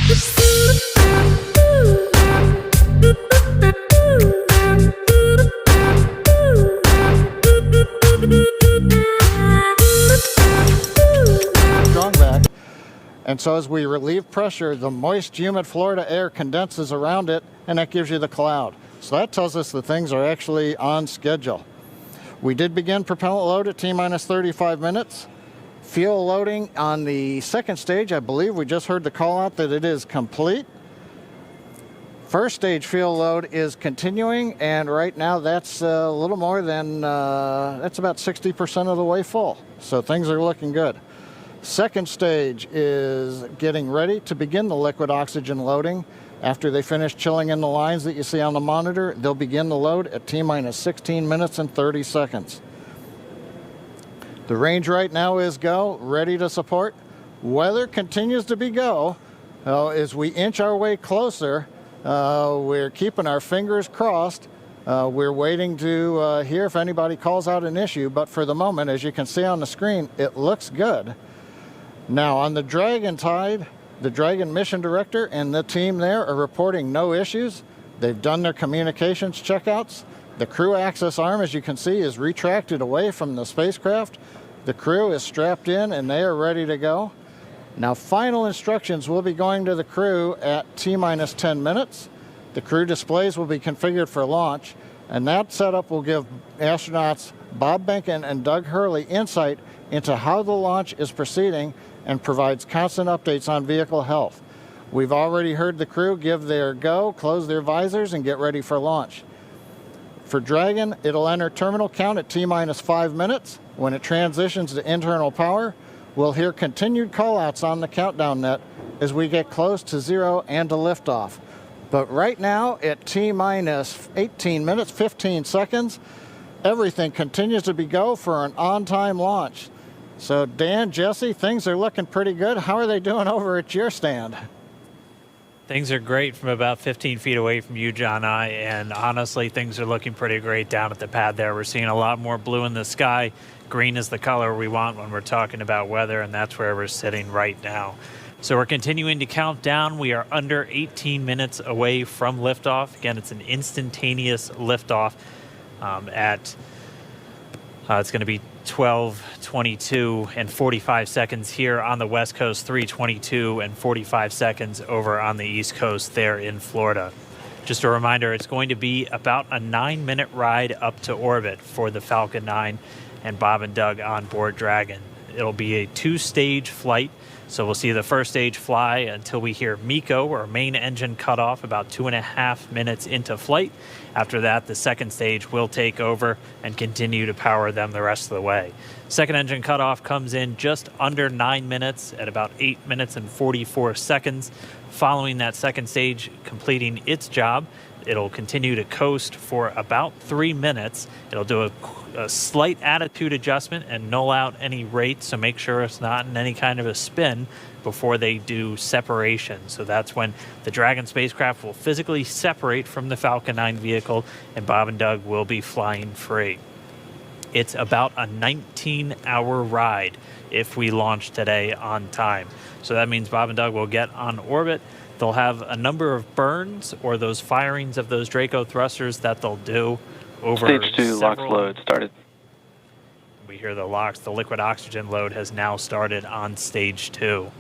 And so as we relieve pressure, the moist, humid Florida air condenses around it, and that gives you the cloud. So that tells us that things are actually on schedule. We did begin propellant load at T-minus 35 minutes. Fuel loading on the second stage, I believe we just heard the call out that it is complete. First stage fuel load is continuing, and right now that's a little more than, that's about 60% of the way full. So things are looking good. Second stage is getting ready to begin the liquid oxygen loading. After they finish chilling in the lines that you see on the monitor, they'll begin the load at T-minus 16 minutes and 30 seconds. The range right now is go, ready to support. Weather continues to be go. As we inch our way closer, we're keeping our fingers crossed. We're waiting to hear if anybody calls out an issue, but for the moment, as you can see on the screen, it looks good. Now on the Dragon side, the Dragon mission director and the team there are reporting no issues. They've done their communications checkouts. The crew access arm, as you can see, is retracted away from the spacecraft. The crew is strapped in and they are ready to go. Now final instructions will be going to the crew at T-minus 10 minutes. The crew displays will be configured for launch, and that setup will give astronauts Bob Behnken and Doug Hurley insight into how the launch is proceeding and provides constant updates on vehicle health. We've already heard the crew give their go, close their visors, and get ready for launch. For Dragon, it'll enter terminal count at T-minus 5 minutes. When it transitions to internal power, we'll hear continued callouts on the countdown net as we get close to 0 and to liftoff. But right now, at T-minus 18 minutes, 15 seconds, everything continues to be go for an on-time launch. So Dan, Jesse, things are looking pretty good. How are they doing over at your stand? Things are great from about 15 feet away from you, John, and honestly, things are looking pretty great down at the pad there. We're seeing a lot more blue in the sky. Green is the color we want when we're talking about weather, and that's where we're sitting right now. So we're continuing to count down. We are under 18 minutes away from liftoff. Again, it's an instantaneous liftoff it's going to be 12:22 and 45 seconds here on the West Coast, 3:22 and 45 seconds over on the East Coast there in Florida. Just a reminder, it's going to be about a 9-minute ride up to orbit for the Falcon 9 and Bob and Doug on board Dragon. It'll be a 2-stage flight. So we'll see the first stage fly until we hear MECO, or main engine cutoff, about 2.5 minutes into flight. After that, the second stage will take over and continue to power them the rest of the way. Second engine cutoff comes in just under 9 minutes at about 8 minutes and 44 seconds. Following that second stage completing its job, it'll continue to coast for about 3 minutes. It'll do a slight attitude adjustment and null out any rate, so make sure it's not in any kind of a spin before they do separation. So that's when the Dragon spacecraft will physically separate from the Falcon 9 vehicle, and Bob and Doug will be flying free. It's about a 19-hour ride if we launch today on time. So that means Bob and Doug will get on orbit. They'll have a number of burns, or those firings of those Draco thrusters that they'll do over Stage 2 LOX load started. We hear the LOX, the liquid oxygen load has now started on stage 2.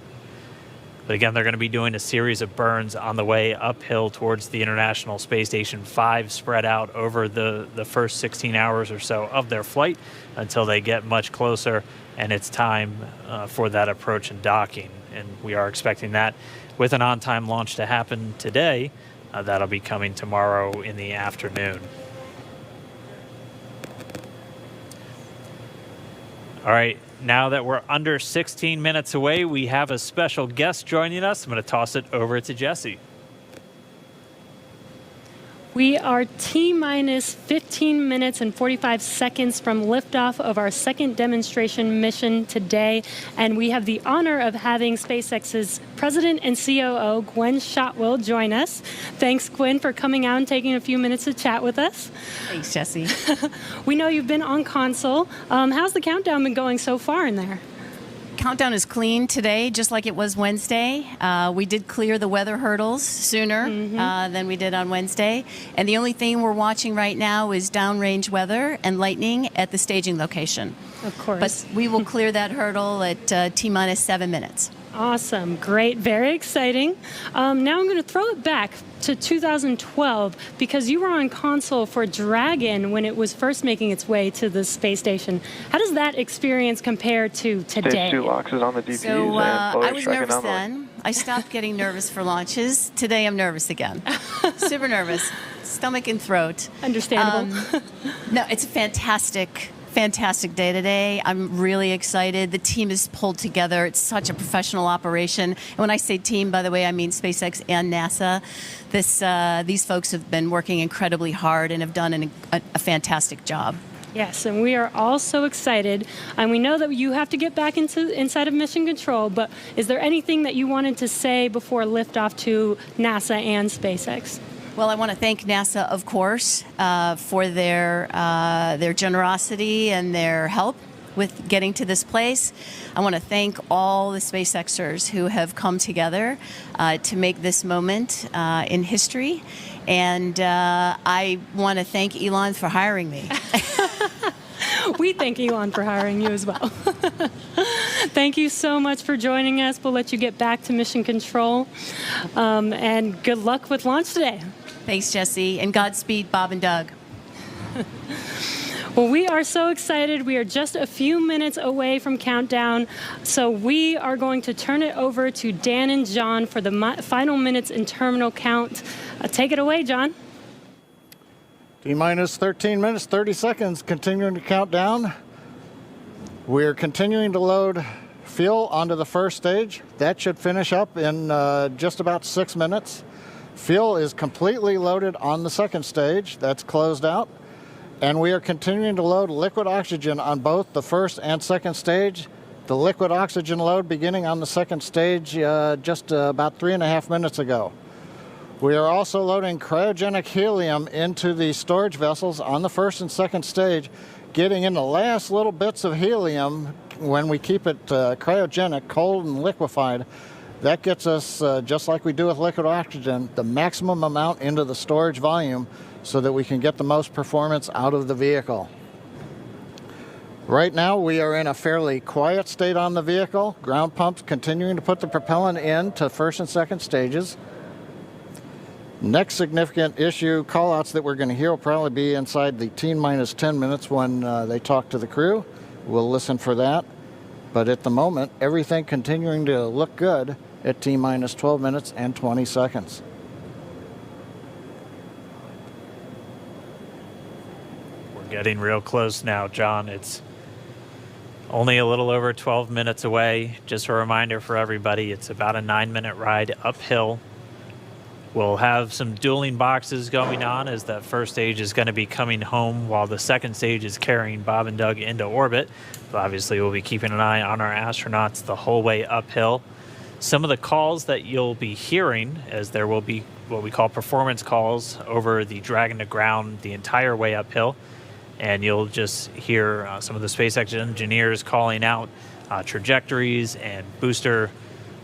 But again, they're going to be doing a series of burns on the way uphill towards the International Space Station 5, spread out over the first 16 hours or so of their flight until they get much closer and it's time for that approach and docking. And we are expecting that with an on-time launch to happen today. That'll be coming tomorrow in the afternoon. All right, now that we're under 16 minutes away, we have a special guest joining us. I'm going to toss it over to Jesse. We are T-minus 15 minutes and 45 seconds from liftoff of our second demonstration mission today, and we have the honor of having SpaceX's President and COO, Gwen Shotwell, join us. Thanks, Gwen, for coming out and taking a few minutes to chat with us. Thanks, Jesse. We know you've been on console. How's the countdown been going so far in there? countdown is clean today, just like it was Wednesday. We did clear the weather hurdles sooner than we did on Wednesday. And the only thing we're watching right now is downrange weather and lightning at the staging location. Of course. But we will clear that hurdle at T-minus 7 minutes. Awesome. Great. Very exciting. Now I'm going to throw it back to 2012 because you were on console for Dragon when it was first making its way to the space station. How does that experience compare to today? Stage 2 locks is on the DPs So and I forward was track nervous anomaly. then. I stopped getting nervous for launches. Today I'm nervous again. Super nervous. Stomach and throat. Understandable. No, it's a fantastic day today. I'm really excited. The team is pulled together. It's such a professional operation. And when I say team, by the way, I mean SpaceX and NASA. These folks have been working incredibly hard and have done a fantastic job. Yes, and we are all so excited. And we know that you have to get back inside of mission control, but is there anything that you wanted to say before liftoff to NASA and SpaceX? Well, I want to thank NASA, of course, for their generosity and their help with getting to this place. I want to thank all the SpaceXers who have come together to make this moment in history. And I want to thank Elon for hiring me. We thank Elon for hiring you as well. Thank you so much for joining us. We'll let you get back to mission control. And good luck with launch today. Thanks, Jesse, and Godspeed, Bob and Doug. Well, we are so excited. We are just a few minutes away from countdown, so we are going to turn it over to Dan and John for the final minutes in terminal count. Take it away, John. T-minus 13 minutes, 30 seconds, continuing to count down. We're continuing to load fuel onto the first stage. That should finish up in just about 6 minutes. Fuel is completely loaded on the second stage. That's closed out. And we are continuing to load liquid oxygen on both the first and second stage. The liquid oxygen load beginning on the second stage just about 3.5 minutes ago. We are also loading cryogenic helium into the storage vessels on the first and second stage, getting in the last little bits of helium when we keep it cryogenic, cold and liquefied. That gets us, just like we do with liquid oxygen, the maximum amount into the storage volume so that we can get the most performance out of the vehicle. Right now, we are in a fairly quiet state on the vehicle. Ground pumps continuing to put the propellant in to first and second stages. Next significant issue, callouts that we're going to hear will probably be inside the T-minus 10 minutes when they talk to the crew. We'll listen for that. But at the moment, everything continuing to look good at T-minus 12 minutes and 20 seconds. We're getting real close now, John. It's only a little over 12 minutes away. Just a reminder for everybody, it's about a 9-minute ride uphill. We'll have some dueling boxes going on as that first stage is going to be coming home while the second stage is carrying Bob and Doug into orbit. But obviously, we'll be keeping an eye on our astronauts the whole way uphill. Some of the calls that you'll be hearing, as there will be what we call performance calls over the Dragon to ground the entire way uphill. And you'll just hear some of the SpaceX engineers calling out trajectories and booster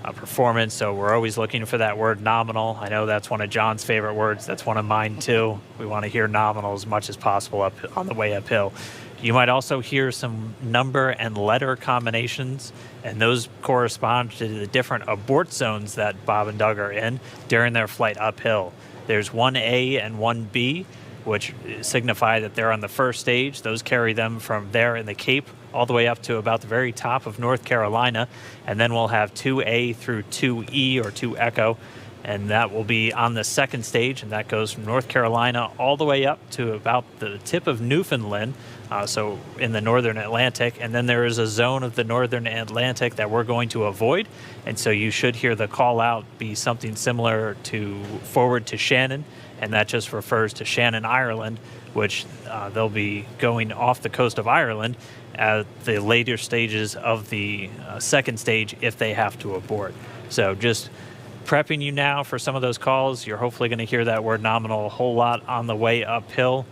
performance. So we're always looking for that word nominal. I know that's one of John's favorite words. That's one of mine too. We want to hear nominal as much as possible up on the way uphill. You might also hear some number and letter combinations, and those correspond to the different abort zones that Bob and Doug are in during their flight uphill. There's 1A and 1B, which signify that they're on the first stage. Those carry them from there in the Cape all the way up to about the very top of North Carolina. And then we'll have 2A through 2E or 2 Echo, and that will be on the second stage, and that goes from North Carolina all the way up to about the tip of Newfoundland, so in the northern Atlantic. And then there is a zone of the northern Atlantic that we're going to avoid, and so you should hear the call out be something similar to forward to Shannon, and that just refers to Shannon, Ireland, which they'll be going off the coast of Ireland at the later stages of the second stage if they have to abort. So just prepping you now for some of those calls. You're hopefully going to hear that word nominal a whole lot on the way uphill.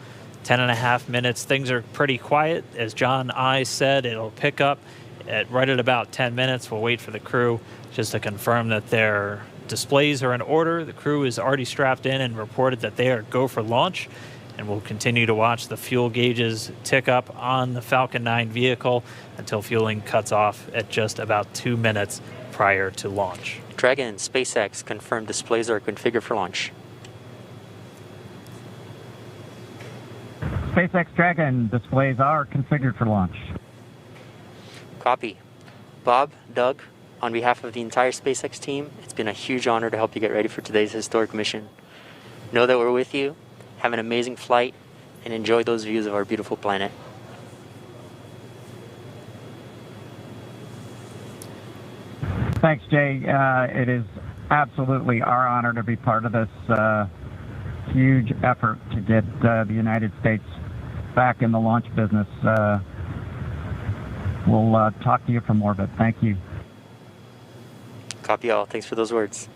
10.5 minutes. Things are pretty quiet. As John I said, it'll pick up right at about 10 minutes. We'll wait for the crew just to confirm that their displays are in order. The crew is already strapped in and reported that they are go for launch. And we'll continue to watch the fuel gauges tick up on the Falcon 9 vehicle until fueling cuts off at just about 2 minutes prior to launch. Dragon, SpaceX confirmed displays are configured for launch. SpaceX Dragon displays are configured for launch. Copy. Bob, Doug, on behalf of the entire SpaceX team, it's been a huge honor to help you get ready for today's historic mission. Know that we're with you. Have an amazing flight and enjoy those views of our beautiful planet. Thanks, Jay. It is absolutely our honor to be part of this huge effort to get the United States back in the launch business. We'll talk to you for more of it. Thank you. Copy all. Thanks for those words.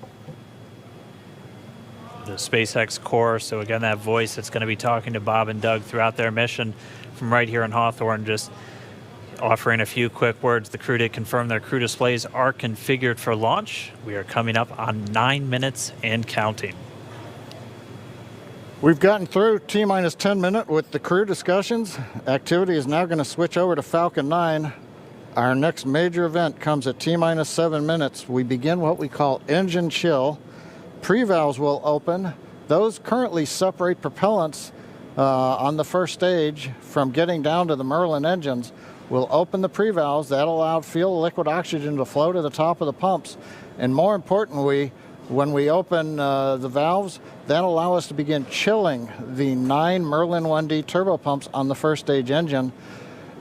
The SpaceX core, so again, that voice that's going to be talking to Bob and Doug throughout their mission from right here in Hawthorne, just offering a few quick words. The crew did confirm their crew displays are configured for launch. We are coming up on 9 minutes and counting. We've gotten through T-minus 10 minute with the crew discussions. Activity is now going to switch over to Falcon 9. Our next major event comes at T-minus 7 minutes. We begin what we call engine chill. Pre-valves will open. Those currently separate propellants on the first stage from getting down to the Merlin engines. We'll open the pre-valves. That allowed fuel liquid oxygen to flow to the top of the pumps. And more importantly, when we open the valves, that allow us to begin chilling the 9 Merlin 1D turbo pumps on the first stage engine.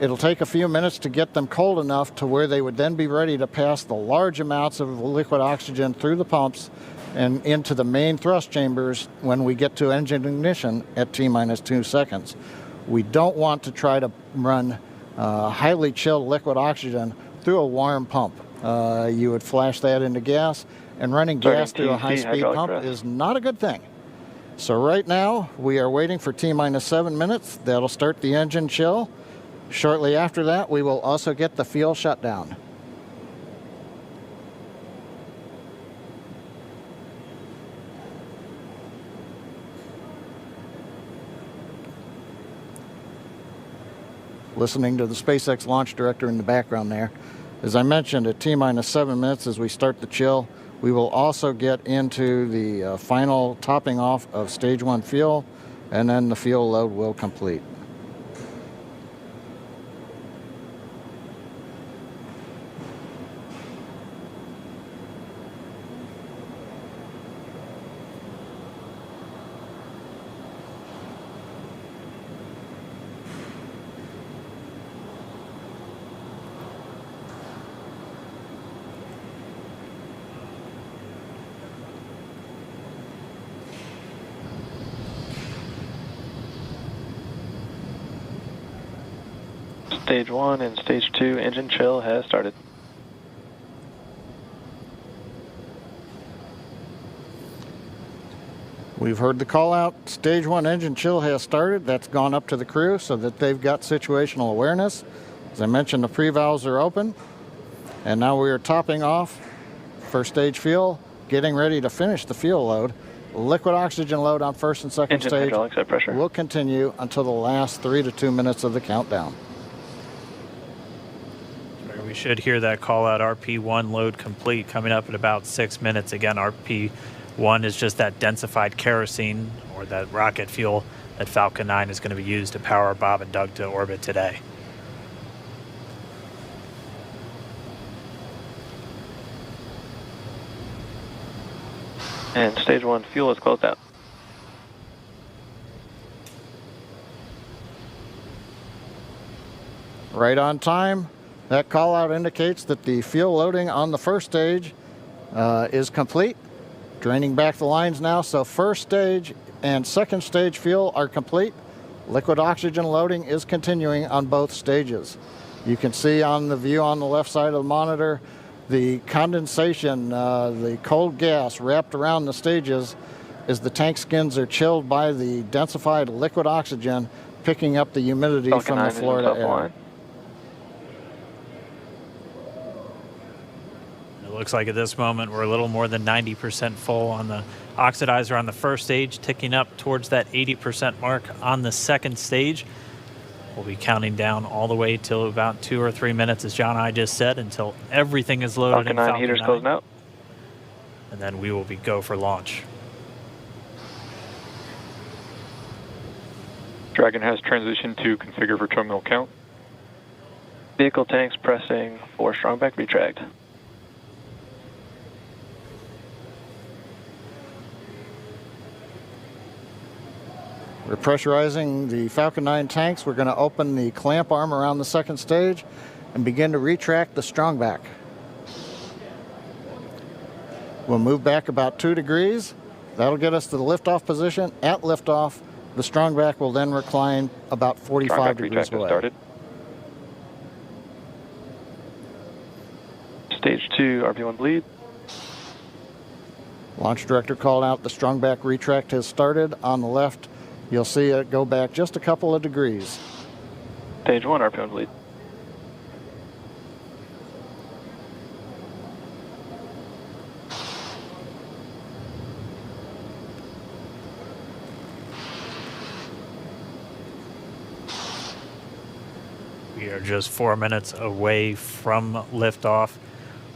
It'll take a few minutes to get them cold enough to where they would then be ready to pass the large amounts of liquid oxygen through the pumps and into the main thrust chambers when we get to engine ignition at T-minus 2 seconds. We don't want to try to run highly chilled liquid oxygen through a warm pump. You would flash that into gas, and running gas through a high-speed pump is not a good thing. So right now, we are waiting for T-minus 7 minutes. That'll start the engine chill. Shortly after that, we will also get the fuel shutdown. Listening to the SpaceX launch director in the background there. As I mentioned, at T-minus 7 minutes as we start the chill, we will also get into the final topping off of stage 1 fuel, and then the fuel load will complete. Stage 1 and Stage 2 engine chill has started. We've heard the call out. Stage 1 engine chill has started. That's gone up to the crew so that they've got situational awareness. As I mentioned, the pre-valves are open. And now we are topping off first stage fuel, getting ready to finish the fuel load. Liquid oxygen load on first and second Engine stage hydraulics at pressure. will continue until the last 3 to 2 minutes of the countdown. We should hear that call out RP1 load complete coming up at about 6 minutes. Again, RP1 is just that densified kerosene or that rocket fuel that Falcon 9 is going to be used to power Bob and Doug to orbit today. And Stage 1 fuel is closed out. Right on time. That call out indicates that the fuel loading on the first stage is complete. Draining back the lines now, so first stage and second stage fuel are complete. Liquid oxygen loading is continuing on both stages. You can see on the view on the left side of the monitor the condensation, the cold gas wrapped around the stages as the tank skins are chilled by the densified liquid oxygen picking up the humidity Falcon from the 9 Florida is air. Looks like at this moment we're a little more than 90% full on the oxidizer on the first stage, ticking up towards that 80% mark on the second stage. We'll be counting down all the way till about 2 or 3 minutes, as John and I just said, until everything is loaded Falcon in 9 Falcon heaters 9. closing out. And then we will be go for launch. Dragon has transitioned to configure for terminal count. Vehicle tanks pressing for strong back retract. We're pressurizing the Falcon 9 tanks. We're going to open the clamp arm around the second stage and begin to retract the strong back. We'll move back about 2 degrees. That'll get us to the liftoff position. At liftoff, the strong back will then recline about 45 degrees away. Started. Stage 2, RP1 bleed. Launch director called out the strong back retract has started. On the left, you'll see it go back just a couple of degrees. Stage 1, RP1 bleed. We are just 4 minutes away from liftoff.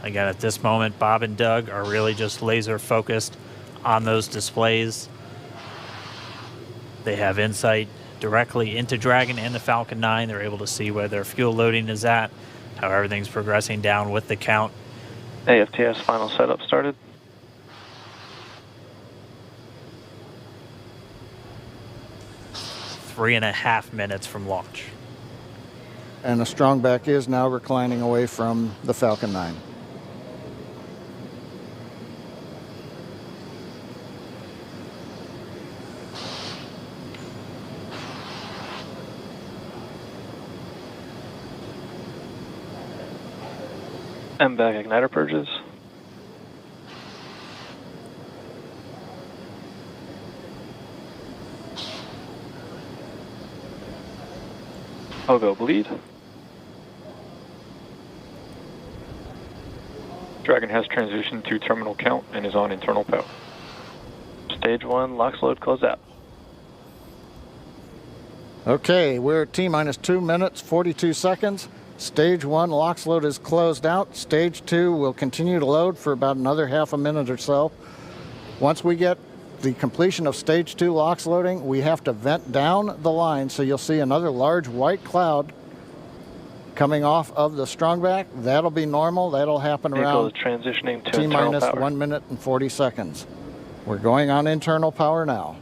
Again, at this moment, Bob and Doug are really just laser focused on those displays. They have insight directly into Dragon and the Falcon 9. They're able to see where their fuel loading is at, how everything's progressing down with the count. AFTS final setup started. Three and a half minutes from launch. And the strong back is now reclining away from the Falcon 9. MVAC igniter purges. Pogo bleed. Dragon has transitioned to terminal count and is on internal power. Stage 1, LOX load close out. Okay, we're at T-minus 2 minutes, 42 seconds. Stage 1 LOX load is closed out. Stage 2 will continue to load for about another half a minute or so. Once we get the completion of Stage 2 LOX loading, we have to vent down the line, so you'll see another large white cloud coming off of the strong back. That'll be normal. That'll happen Vehicle around is transitioning to T-minus internal power. 1 minute and 40 seconds. We're going on internal power now.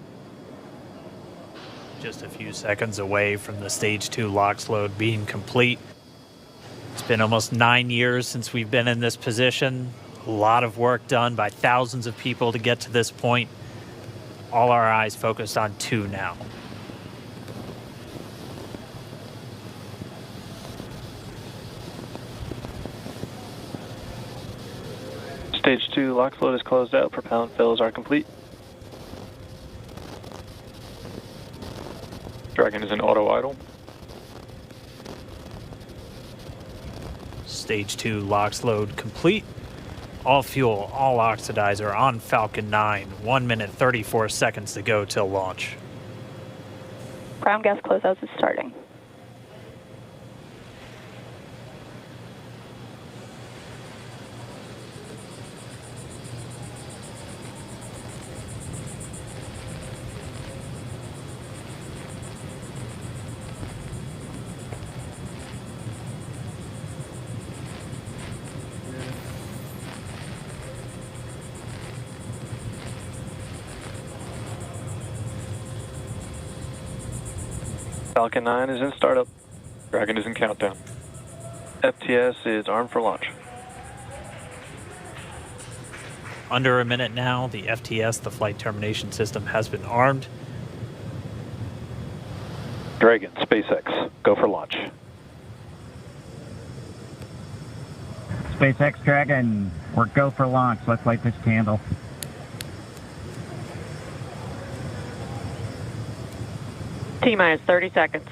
Just a few seconds away from the Stage 2 LOX load being complete. It's been almost 9 years since we've been in this position. A lot of work done by thousands of people to get to this point. All our eyes focused on 2 now. Stage 2 LOX load is closed out. Propellant fills are complete. Dragon is in auto idle. Stage 2 LOX load complete. All fuel, all oxidizer on Falcon 9. 1 minute, 34 seconds to go till launch. Ground gas closeouts is starting. Falcon 9 is in startup. Dragon is in countdown. FTS is armed for launch. Under a minute now, the FTS, the flight termination system, has been armed. Dragon, SpaceX, go for launch. SpaceX Dragon, we're go for launch. Let's light this candle. T-minus 30 seconds.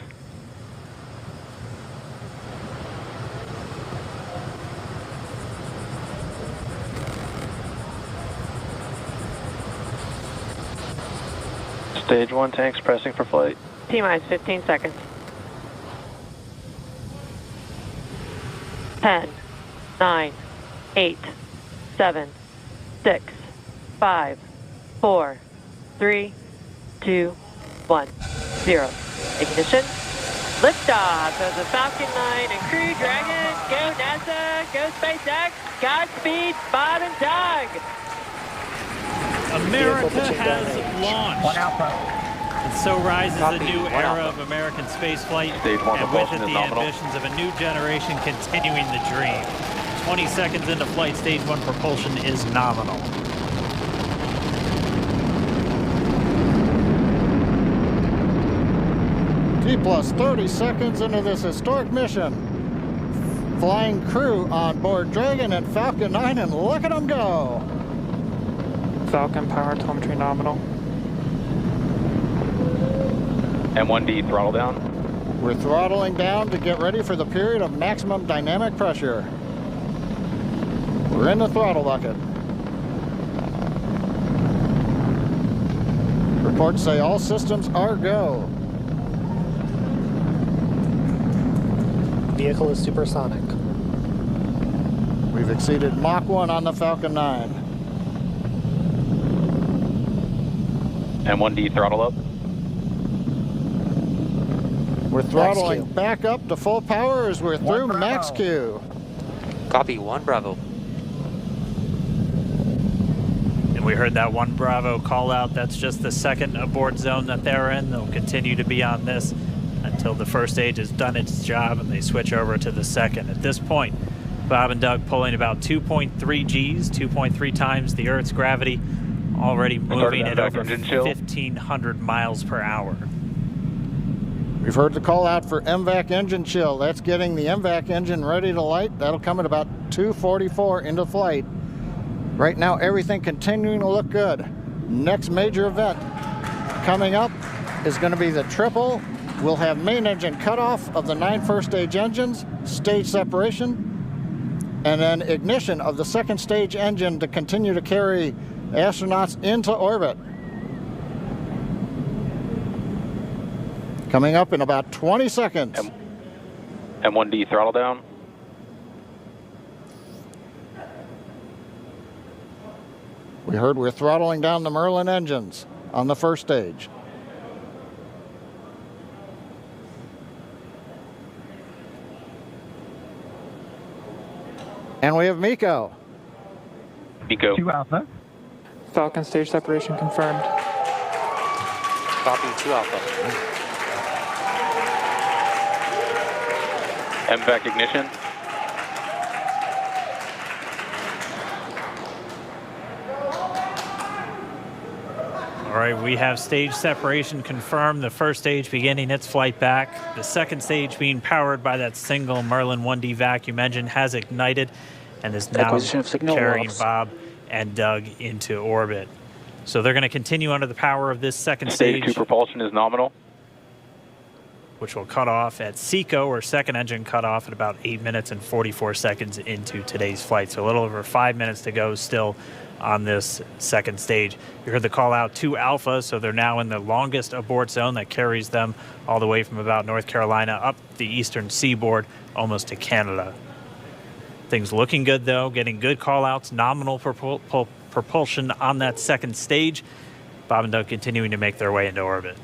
Stage 1 tanks pressing for flight. T-minus 15 seconds. 10, 9, 8, 7, 6, 5, 4, 3, 2, 1, 0. Ignition. Liftoff of the Falcon 9 and Crew Dragon. Go NASA, go SpaceX, Godspeed, Bob and Doug. America has launched. One Alpha. And so rises Copy. a new One era Alpha. of American spaceflight, Stage 1 and with it propulsion is the nominal. ambitions of a new generation continuing the dream. 20 seconds into flight, stage 1 propulsion is nominal. T plus 30 seconds into this historic mission. Flying crew on board Dragon and Falcon 9, and look at them go. Falcon power telemetry nominal. M1D throttle down. We're throttling down to get ready for the period of maximum dynamic pressure. We're in the throttle bucket. Reports say all systems are go. Vehicle is supersonic. We've exceeded Mach 1 on the Falcon 9. M1D throttle up. We're throttling Max Q. back up to full power as we're through Bravo. Max Q. Copy, 1 Bravo. And we heard that 1 Bravo call out. That's just the second abort zone that they're in. They'll continue to be on this until the first stage has done its job and they switch over to the second. At this point, Bob and Doug pulling about 2.3 Gs, 2.3 times the Earth's gravity, already moving at over 1,500 miles per hour. We've heard the call out for MVAC engine chill. That's getting the MVAC engine ready to light. That'll come at about 2:44 into flight. Right now, everything continuing to look good. Next major event coming up is going to be the triple. We'll have main engine cutoff of the 9 first stage engines, stage separation, and then ignition of the second stage engine to continue to carry astronauts into orbit. Coming up in about 20 seconds. M1D throttle down. We heard we're throttling down the Merlin engines on the first stage. And we have Miko. Nico. 2 Alpha. Falcon stage separation confirmed. Copy, 2 Alpha. MVAC ignition. All right, we have stage separation confirmed. The first stage beginning its flight back. The second stage being powered by that single Merlin 1D vacuum engine has ignited and is now carrying Bob and Doug into orbit. So they're going to continue under the power of this second Stage stage, 2 propulsion is nominal. which will cut off at SECO, or second engine cut off at about 8 minutes and 44 seconds into today's flight. So a little over 5 minutes to go still on this second stage. You heard the call out to Alpha, so they're now in the longest abort zone that carries them all the way from about North Carolina up the eastern seaboard almost to Canada. Things looking good though, getting good call outs, nominal propulsion on that second stage. Bob and Doug continuing to make their way into orbit.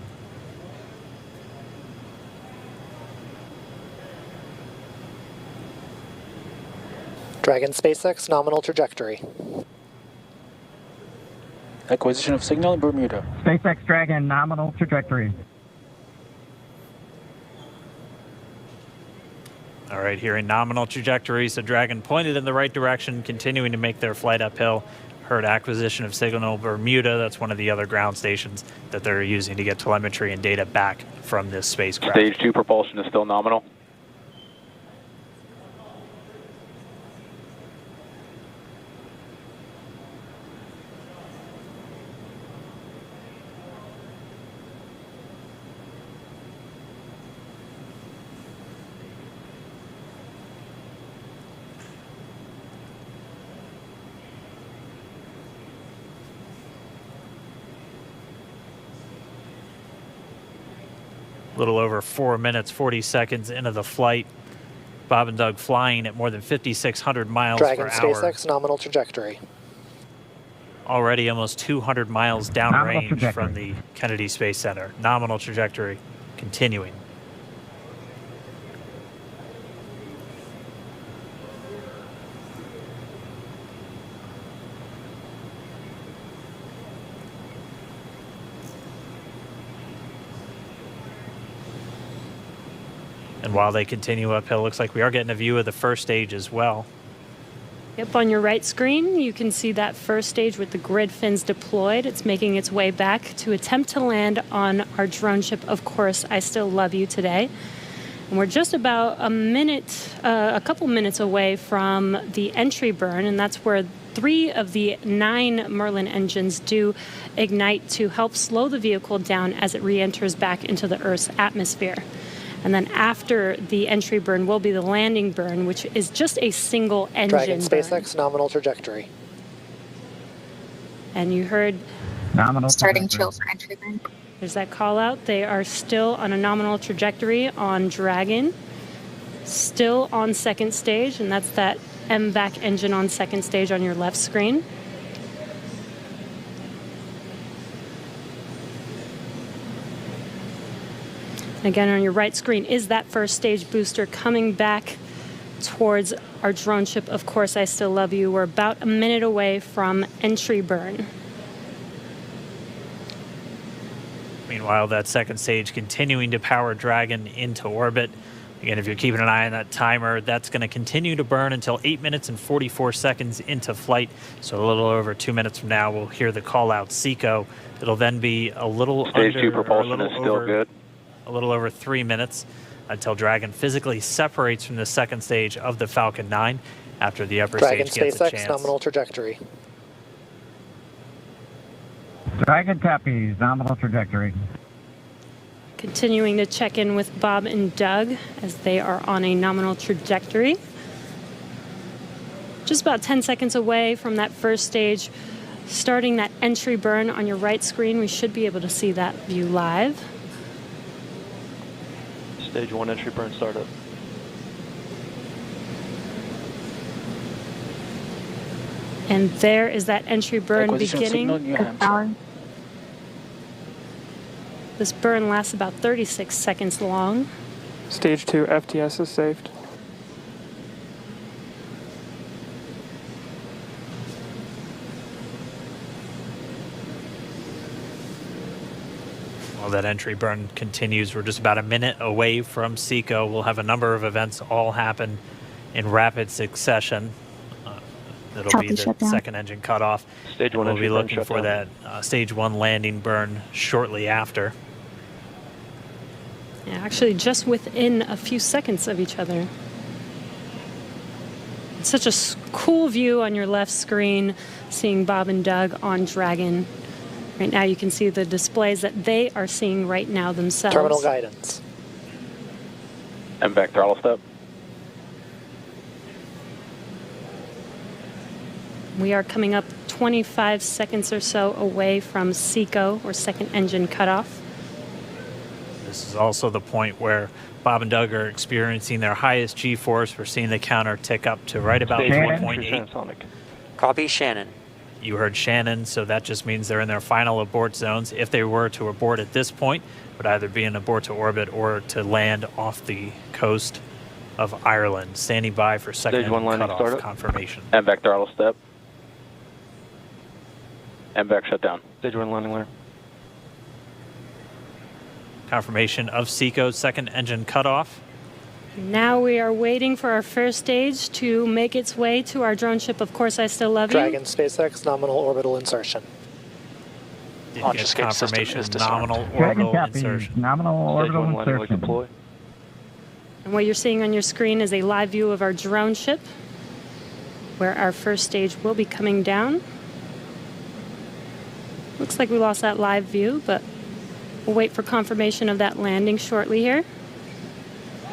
Dragon SpaceX nominal trajectory. Acquisition of signal in Bermuda. SpaceX Dragon nominal trajectory. All right, here in nominal trajectory, so Dragon pointed in the right direction, continuing to make their flight uphill. Heard acquisition of signal Bermuda. That's one of the other ground stations that they're using to get telemetry and data back from this spacecraft. Stage 2 propulsion is still nominal. A little over 4 minutes, 40 seconds into the flight. Bob and Doug flying at more than 5,600 miles Dragon per hour. SpaceX nominal trajectory. Already almost 200 miles downrange from the Kennedy Space Center. Nominal trajectory continuing. And while they continue uphill, looks like we are getting a view of the first stage as well. Yep, on your right screen, you can see that first stage with the grid fins deployed. It's making its way back to attempt to land on our drone ship, Of Course, I Still Love You today. And we're just about a couple minutes away from the entry burn, and that's where 3 of the 9 Merlin engines do ignite to help slow the vehicle down as it re-enters back into the Earth's atmosphere. And then after the entry burn will be the landing burn, which is just a single engine Dragon SpaceX nominal trajectory. And you heard Nominal starting trajectory. chill for entry burn. there's that call out. They are still on a nominal trajectory on Dragon, still on second stage, and that's that MVAC engine on second stage on your left screen. Again, on your right screen is that first stage booster coming back towards our drone ship, Of Course, I Still Love You. We're about a minute away from entry burn. Meanwhile, that second stage continuing to power Dragon into orbit. Again, if you're keeping an eye on that timer, that's going to continue to burn until 8 minutes and 44 seconds into flight. So a little over 2 minutes from now, we'll hear the call out SECO. It'll then be a little Stage under, 2 propulsion is still good. A little over 3 minutes until Dragon physically separates from the second stage of the Falcon 9 after the upper Dragon stage gets a SpaceX chance. nominal trajectory. Dragon Tappies, nominal trajectory. Continuing to check in with Bob and Doug as they are on a nominal trajectory. Just about 10 seconds away from that first stage, starting that entry burn on your right screen. We should be able to see that view live. Stage 1 entry burn startup. And there is that entry burn beginning. This burn lasts about 36 seconds long. Stage 2 FTS is saved. While that entry burn continues, we're just about a minute away from SECO. We'll have a number of events all happen in rapid succession. It'll be the second engine cutoff. Stage 1 we'll be entry burn looking for that stage 1 landing burn shortly after. Yeah, actually just within a few seconds of each other. It's such a cool view on your left screen, seeing Bob and Doug on Dragon. Right now you can see the displays that they are seeing right now themselves. Terminal guidance. MVAC throttle step. We are coming up 25 seconds or so away from SECO, or second engine cutoff. This is also the point where Bob and Doug are experiencing their highest G-force. We're seeing the counter tick up to right about 1.8. Copy, Shannon. You heard Shannon, so that just means they're in their final abort zones. If they were to abort at this point, it would either be an abort to orbit or to land off the coast of Ireland. Standing by for second Stage 1 landing cutoff startup. confirmation. MVAC throttle step. MVAC shutdown. Stage 1 landing layer. Confirmation of SECO's second engine cutoff. Now we are waiting for our first stage to make its way to our drone ship, Of Course, I Still Love You. Dragon SpaceX nominal orbital insertion. Didn't get confirmation, nominal orbital insertion. Nominal orbital Stage 1 landing insertion. deploy. And what you're seeing on your screen is a live view of our drone ship, where our first stage will be coming down. Looks like we lost that live view, but we'll wait for confirmation of that landing shortly here.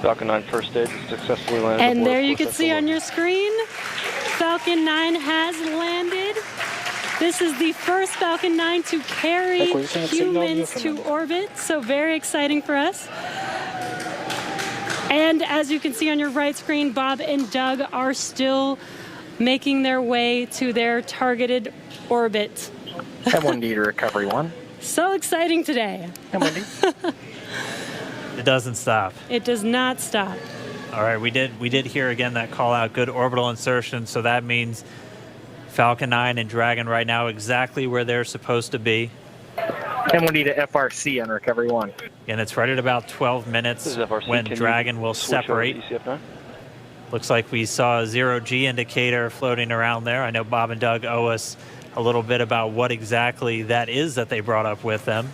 Falcon 9 first stage is successfully landed. And aboard there you Of Course can see I Still on your screen, Falcon 9 has landed. This is the first Falcon 9 to carry humans to orbit, so very exciting for us. And as you can see on your right screen, Bob and Doug are still making their way to their targeted orbit. M1D to recovery 1. So exciting today. M1D. It doesn't stop. It does not stop. All right, we did hear again that call out, good orbital insertion, so that means Falcon 9 and Dragon right now exactly where they're supposed to be. M1D to FRC on recovery 1. And it's right at about 12 minutes when Dragon will separate. Looks like we saw a 0G indicator floating around there. I know Bob and Doug owe us a little bit about what exactly that is that they brought up with them.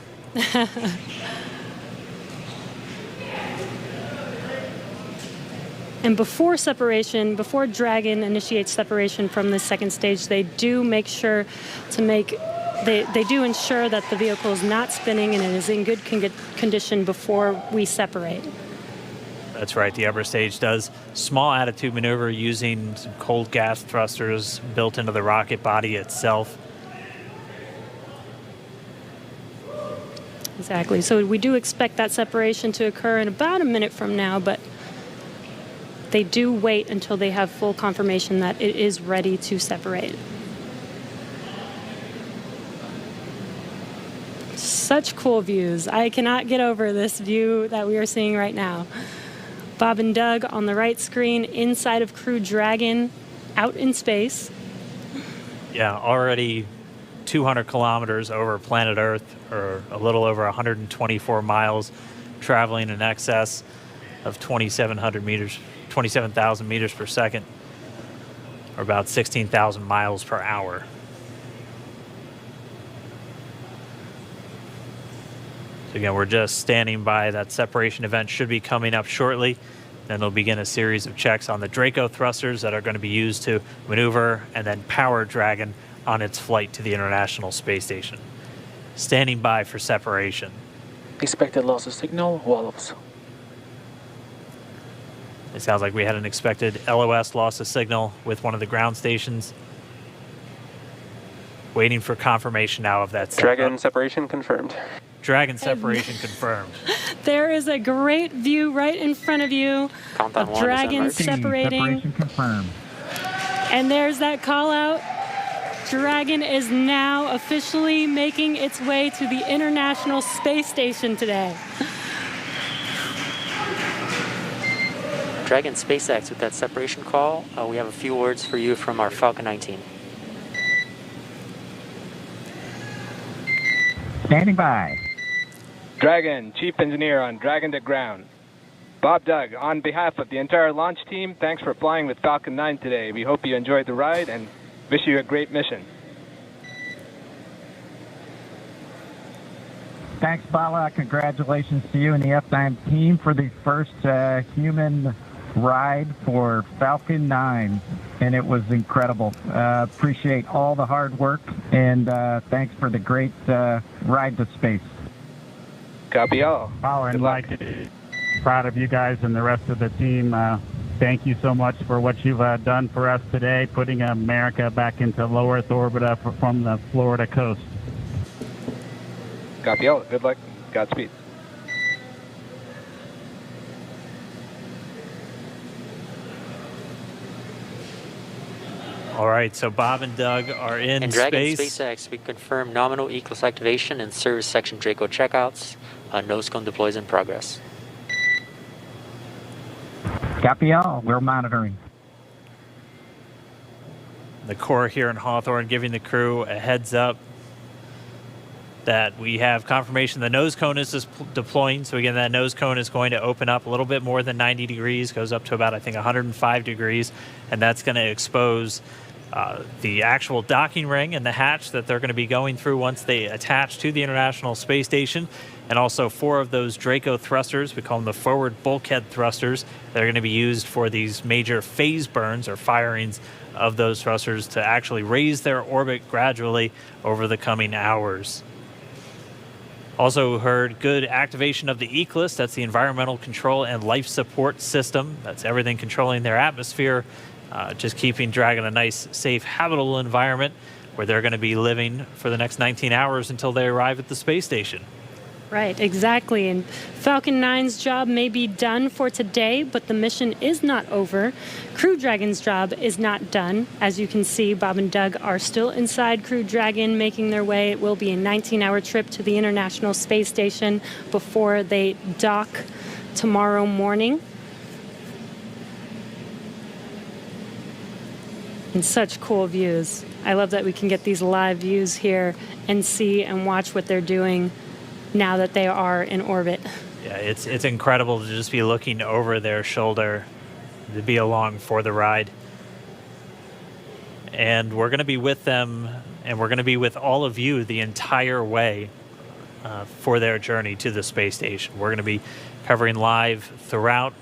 And before separation, before Dragon initiates separation from the second stage, they do make sure to they do ensure that the vehicle is not spinning and it is in good condition before we separate. That's right, the upper stage does small attitude maneuver using some cold gas thrusters built into the rocket body itself. Exactly, so we do expect that separation to occur in about a minute from now, but they do wait until they have full confirmation that it is ready to separate. Such cool views. I cannot get over this view that we are seeing right now. Bob and Doug on the right screen inside of Crew Dragon out in space. Yeah, already 200 kilometers over planet Earth, or a little over 124 miles, traveling in excess of 2,700 meters. 27,000 meters per second, or about 16,000 miles per hour. So again, we're just standing by. That separation event should be coming up shortly. Then they'll begin a series of checks on the Draco thrusters that are going to be used to maneuver and then power Dragon on its flight to the International Space Station. Standing by for separation. Expected loss of signal, wallops. It sounds like we had an expected LOS loss of signal with one of the ground stations. Waiting for confirmation now of that. Dragon separation confirmed. Dragon separation confirmed. There is a great view right in front of you Countdown of Dragon separating. Separation confirmed. And there's that call out. Dragon is now officially making its way to the International Space Station today. Dragon SpaceX with that separation call. We have a few words for you from our Falcon 9 team. Standing by. Dragon, Chief Engineer on Dragon to Ground. Bob Doug, on behalf of the entire launch team, thanks for flying with Falcon 9 today. We hope you enjoyed the ride and wish you a great mission. Thanks, Bala. Congratulations to you and the F9 team for the first human ride for Falcon 9, and it was incredible. Appreciate all the hard work, and thanks for the great ride to space. Copy all. Oh, and Mike, proud of you guys and the rest of the team. Thank you so much for what you've done for us today, putting America back into low Earth orbit from the Florida coast. Copy all. Good luck. Godspeed. All right, so Bob and Doug are in And Dragon space. SpaceX, we confirm nominal ECLS activation and service section Draco checkouts. Nose cone deploys in progress. Copy all. We're monitoring. The Corps here in Hawthorne giving the crew a heads up that we have confirmation the nose cone is deploying. So again, that nose cone is going to open up a little bit more than 90 degrees, goes up to about, I think, 105 degrees, and that's going to expose the actual docking ring and the hatch that they're going to be going through once they attach to the International Space Station, and also 4 of those Draco thrusters, we call them the forward bulkhead thrusters, that are going to be used for these major phase burns or firings of those thrusters to actually raise their orbit gradually over the coming hours. Also heard good activation of the ECLS, that's the Environmental Control and Life Support System. That's everything controlling their atmosphere, just keeping Dragon a nice, safe, habitable environment where they're going to be living for the next 19 hours until they arrive at the space station. Right, exactly. And Falcon 9's job may be done for today, but the mission is not over. Crew Dragon's job is not done. As you can see, Bob and Doug are still inside Crew Dragon, making their way. It will be a 19-hour trip to the International Space Station before they dock tomorrow morning. And such cool views. I love that we can get these live views here and see and watch what they're doing now that they are in orbit. Yeah, it's incredible to just be looking over their shoulder, to be along for the ride. And we're going to be with them, and we're going to be with all of you the entire way for their journey to the space station. We're going to be covering live throughout.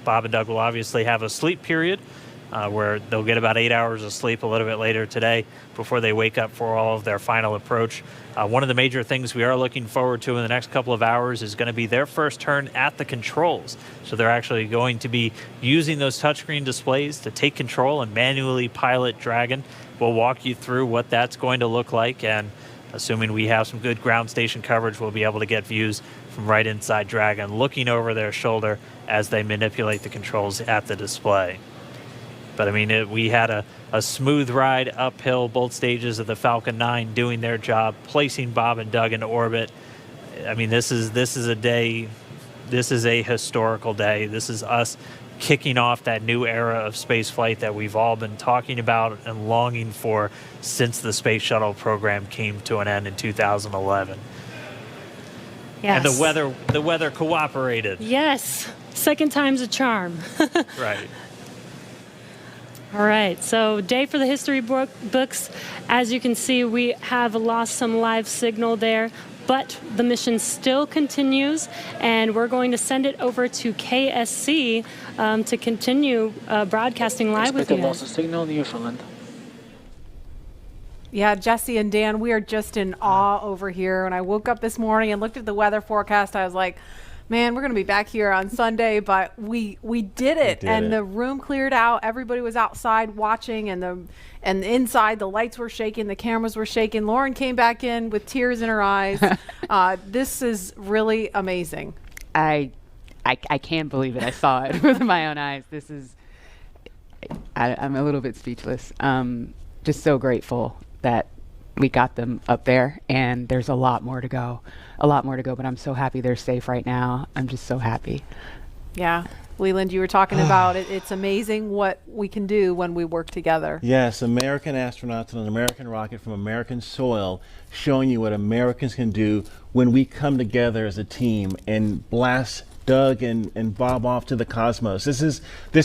Bob and Doug will obviously have a sleep period where they'll get about 8 hours of sleep a little bit later today before they wake up for all of their final approach. One of the major things we are looking forward to in the next couple of hours is going to be their first turn at the controls. So they're actually going to be using those touchscreen displays to take control and manually pilot Dragon. We'll walk you through what that's going to look like, and assuming we have some good ground station coverage, we'll be able to get views from right inside Dragon, looking over their shoulder as they manipulate the controls at the display. But I mean, we had a smooth ride uphill, both stages of the Falcon 9 doing their job, placing Bob and Doug in orbit. I mean, this is a day, this is a historical day. This is us kicking off that new era of space flight that we've all been talking about and longing for since the space shuttle program came to an end in 2011. Yes. And the weather cooperated. Yes, second time's a charm. Right. All right, so day for the history books. As you can see, we have lost some live signal there, but the mission still continues, and we're going to send it over to KSC to continue broadcasting live with you. Loss of signal, Newfoundland. Yeah, Jesse and Dan, we are just in awe over here. When I woke up this morning and looked at the weather forecast, I was like, man, we're going to be back here on Sunday, but we did it. The room cleared out. Everybody was outside watching, and inside the lights were shaking, the cameras were shaking. Lauren came back in with tears in her eyes. This is really amazing. I can't believe it. I saw it with my own eyes. This is, I'm a little bit speechless. Just so grateful that we got them up there, and there's a lot more to go, but I'm so happy they're safe right now. I'm just so happy. Yeah. Leland, you were talking about it. It's amazing what we can do when we work together. Yes, American astronauts on an American rocket from American soil, showing you what Americans can do when we come together as a team and blast Doug and Bob off to the cosmos. This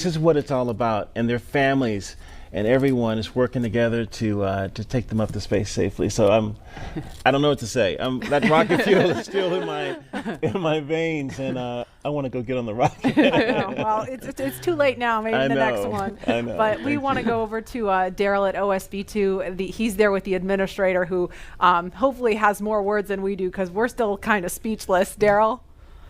is what it's all about, and their families and everyone is working together to take them up to space safely. So I don't know what to say. That rocket fuel is still in my veins, and I want to go get on the rocket. Well, it's too late now. Maybe the next one. I know. But we want to go over to Daryl at OSB2. He's there with the administrator, who hopefully has more words than we do, because we're still kind of speechless. Daryl?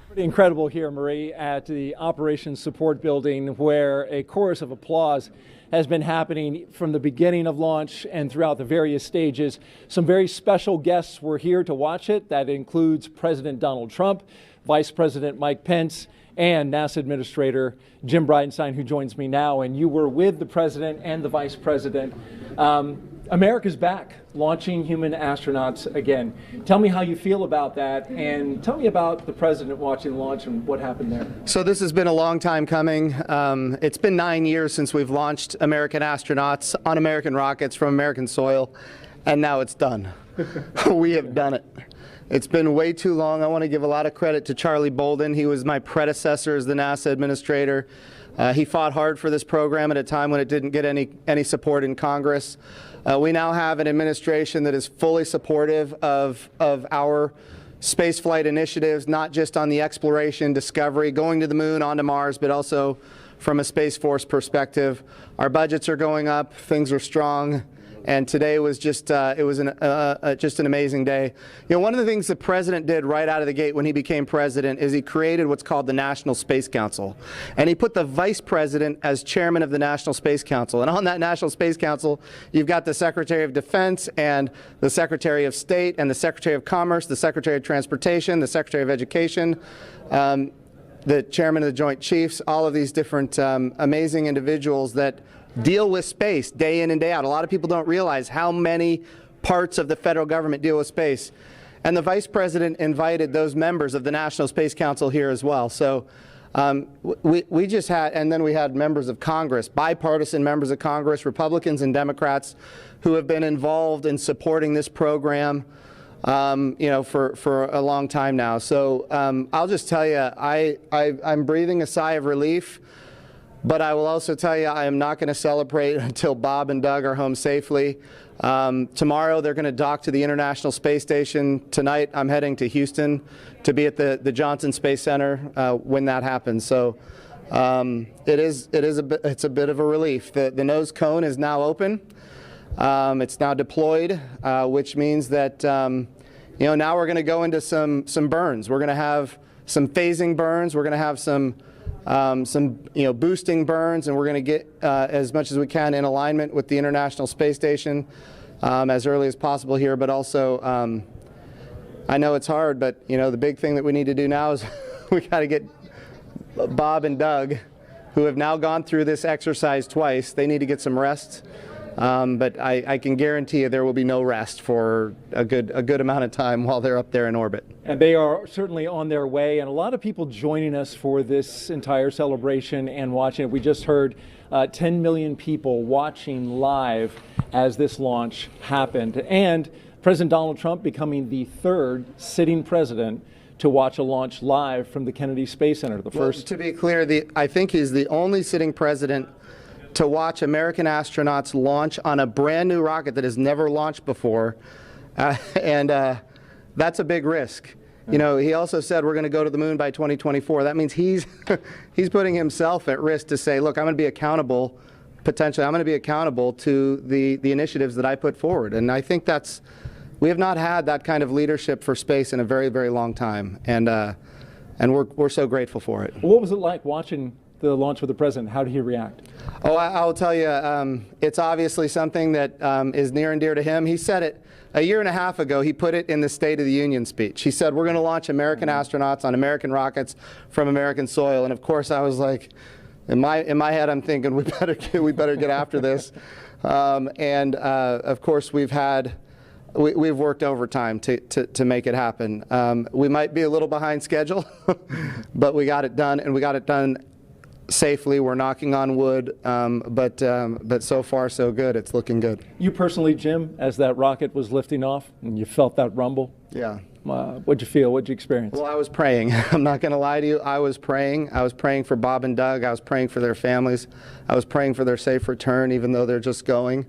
Pretty incredible here, Marie, at the Operations Support Building, where a chorus of applause has been happening from the beginning of launch and throughout the various stages. Some very special guests were here to watch it. That includes President Donald Trump, Vice President Mike Pence, and NASA Administrator Jim Bridenstine, who joins me now. And you were with the President and the Vice President. America's back, launching human astronauts again. Tell me how you feel about that, and tell me about the President watching the launch and what happened there. So this has been a long time coming. It's been 9 years since we've launched American astronauts on American rockets from American soil, and now it's done. We have done it. It's been way too long. I want to give a lot of credit to Charlie Bolden. He was my predecessor as the NASA administrator. He fought hard for this program at a time when it didn't get any support in Congress. We now have an administration that is fully supportive of our spaceflight initiatives, not just on the exploration, discovery, going to the moon, onto Mars, but also from a Space Force perspective. Our budgets are going up, things are strong, And today was just just an amazing day. You know, one of the things the president did right out of the gate when he became president is he created what's called the National Space Council. And he put the vice president as chairman of the National Space Council. And on that National Space Council, you've got the Secretary of Defense and the Secretary of State and the Secretary of Commerce, the Secretary of Transportation, the Secretary of Education, the chairman of the Joint Chiefs, all of these different amazing individuals that deal with space day in and day out. A lot of people don't realize how many parts of the federal government deal with space. And the vice president invited those members of the National Space Council here as well. So we just had, and then we had members of Congress, bipartisan members of Congress, Republicans and Democrats, who have been involved in supporting this program you know, for a long time now. So I'll just tell you, I'm breathing a sigh of relief. But I will also tell you, I am not going to celebrate until Bob and Doug are home safely. Tomorrow, they're going to dock to the International Space Station. Tonight, I'm heading to Houston to be at the Johnson Space Center when that happens. So it's a bit of a relief. The nose cone is now open. It's now deployed, which means that you know, now we're going to go into some burns. We're going to have some phasing burns. We're going to have some you know, boosting burns, and we're going to get as much as we can in alignment with the International Space Station as early as possible here. But also, I know it's hard, but you know, the big thing that we need to do now is we got to get Bob and Doug, who have now gone through this exercise twice. They need to get some rest. But I can guarantee you there will be no rest for a good amount of time while they're up there in orbit. And they are certainly on their way, and a lot of people joining us for this entire celebration and watching it. We just heard 10 million people watching live as this launch happened, and President Donald Trump becoming the third sitting president to watch a launch live from the Kennedy Space Center. The first. Well, to be clear, I think he's the only sitting president to watch American astronauts launch on a brand new rocket that has never launched before, and that's a big risk. You know, he also said we're going to go to the moon by 2024. That means he's putting himself at risk to say, look, I'm going to be accountable, potentially, I'm going to be accountable to the initiatives that I put forward. And I think we have not had that kind of leadership for space in a very, very long time, and we're so grateful for it. What was it like watching the launch with the president? How did he react? Oh, I'll tell you, it's obviously something that is near and dear to him. He said it a year and a half ago. He put it in the State of the Union speech. He said, we're going to launch American astronauts on American rockets from American soil. And of course, I was like, in my head, I'm thinking, we better get after this. Of course, we've worked overtime to make it happen. We might be a little behind schedule, but we got it done, and we got it done safely. We're knocking on wood, but so far so good. It's looking good. You personally, Jim, as that rocket was lifting off and you felt that rumble? Yeah. What'd you feel? What'd you experience? Well, I was praying. I'm not going to lie to you. I was praying. I was praying for Bob and Doug. I was praying for their families. I was praying for their safe return, even though they're just going.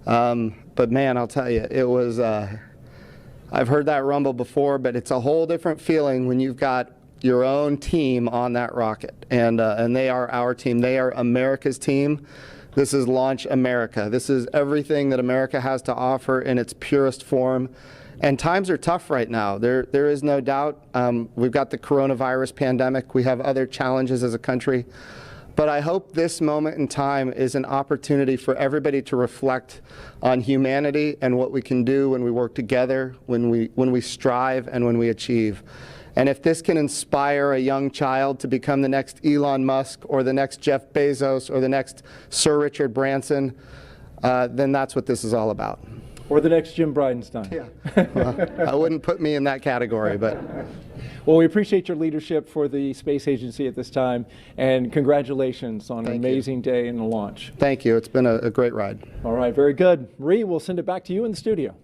But man, I'll tell you, it was, I've heard that rumble before, but it's a whole different feeling when you've got your own team on that rocket, and they are our team. They are America's team. This is Launch America. This is everything that America has to offer in its purest form. And times are tough right now. There is no doubt. We've got the coronavirus pandemic. We have other challenges as a country. But I hope this moment in time is an opportunity for everybody to reflect on humanity and what we can do when we work together, when we strive, and when we achieve. And if this can inspire a young child to become the next Elon Musk or the next Jeff Bezos or the next Sir Richard Branson, then that's what this is all about. Or the next Jim Bridenstine. Yeah. Well, I wouldn't put me in that category, but. Well, we appreciate your leadership for the Space Agency at this time, and congratulations on an amazing day in the launch. Thank you. It's been a great ride. All right, very good. Marie, we'll send it back to you in the studio.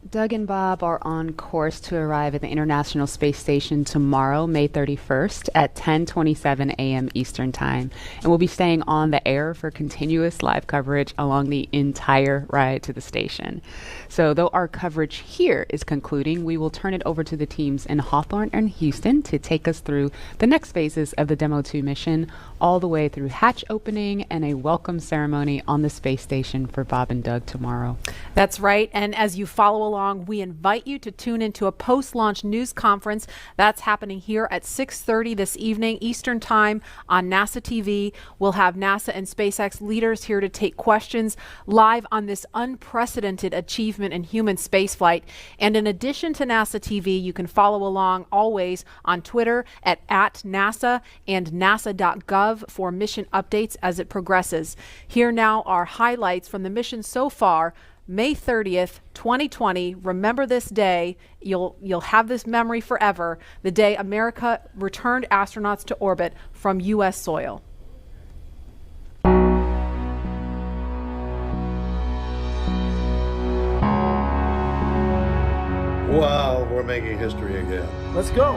Doug and Bob are on course to arrive at the International Space Station tomorrow, May 31st at 10:27 a.m. Eastern Time. And we'll be staying on the air for continuous live coverage along the entire ride to the station. So though our coverage here is concluding, we will turn it over to the teams in Hawthorne and Houston to take us through the next phases of the Demo 2 mission, all the way through hatch opening and a welcome ceremony on the space station for Bob and Doug tomorrow. That's right. And as you follow along, we invite you to tune into a post-launch news conference that's happening here at 6:30 this evening Eastern Time on NASA TV. We'll have NASA and SpaceX leaders here to take questions live on this unprecedented achievement in human spaceflight. And in addition to NASA TV, you can follow along always on Twitter at @NASA and nasa.gov for mission updates as it progresses. Here now are highlights from the mission so far. May 30th, 2020. Remember this day. You'll have this memory forever. The day America returned astronauts to orbit from U.S. soil. Wow, we're making history again. Let's go.